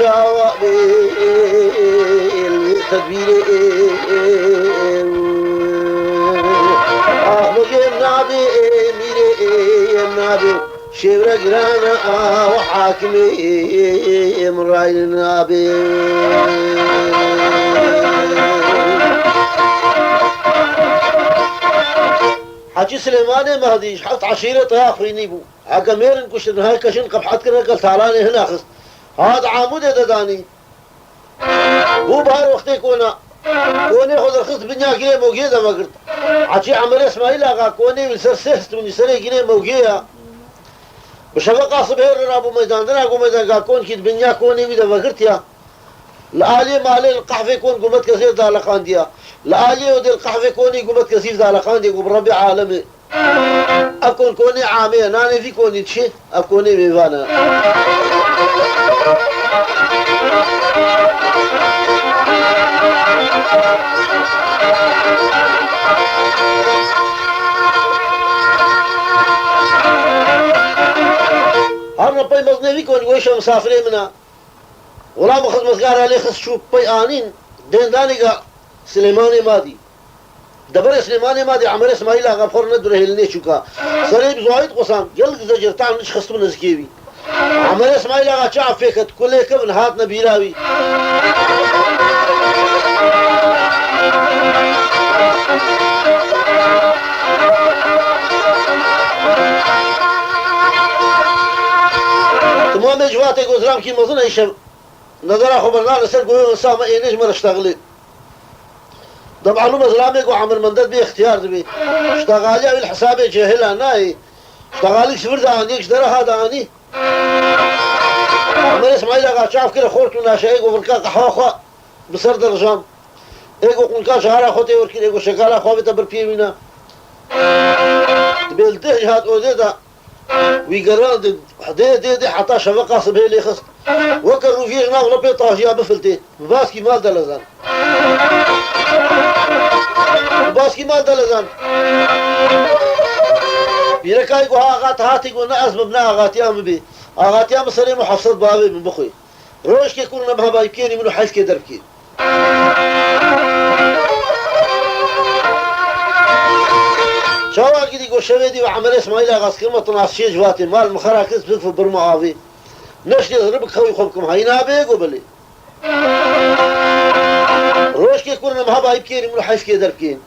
شاوى تدبير مجيب نابي ميري نابي شبر جرانا وحاكمي مراي النابي حاجي سليمان مهدي حط عشيرة طياخيني بو عقمير كشن هاي كشن قبحت كنا قال تعالاني هنا خص هذا عمود دداني بو بهار وقتي كونا كوني خذ الخص بنيا جنيه موجيه ده ما قلت عشي عمل اسماعيل اغا كوني من سرسست من سنه جنيه موجيه بشبقة صبير ابو ميدان دنا ابو ميدان قال كون كيد بنيا كوني ودا ما قلت يا الآلي مالي القحفة يكون قمت كثير دالقان ديا الآلي ودي القحفة كوني قمت كثير دالقان ديا قم ربي عالمي أكون كوني عامي ناني في كوني تشي أكوني ميفانا هرنا باي مزني في كوني ويشا مسافرين منا ولا مخذ مسقار عليه خص شو باي آنين دين دانيقا سليماني مادي دبر سليماني مادي عمر اسماعيل آغا بخور ندره هلني شوكا صريب زوايد قصان جلق زجر تعال نش خصت من نزكيبي عمر اسماعيل آغا شعب فيكت كل كبن هاتنا بيلاوي تمام جواتي قزرام كي مظن ايشم نظر اخو برنامج سر قوي انسان اينش مر اشتغلي طبعا لو مزرامي قو عمر مندد بي اختيار دبي اشتغالي بالحساب جاهل ناي اشتغالي سفر داني اشترى هذا اني عمر اسماعيل اغا شاف كده خورت ناشئ وفركا قحوخه بصر درجام ايغو كنكا شهر اخوتي وركي ايغو شغال اخو بتبر بيمينا بيلته هاد اوديدا ويقران دي حتى شبقة صبيه لي خص وكروا فيه غناغ لبي طاجيا بفلتي باسكي مال دلزان باسكي مال دلزان بيركاي قو آغات هاتي قو ناس مبنا آغاتيام بي آغاتيام صريم وحفصد بابي من بخوي روش كي كلنا بها بايكيني منو حيث كي دربكي شواء كده يقول شويدي وعمل اسماعيل اغاس كلمة تناسشي جواتي مال مخراكس بذف برمعاوي نشتي ضربك خوي خبكم هينا بيقو بلي روش كي كلنا مهبا يبكيني منو حيث كي دربكين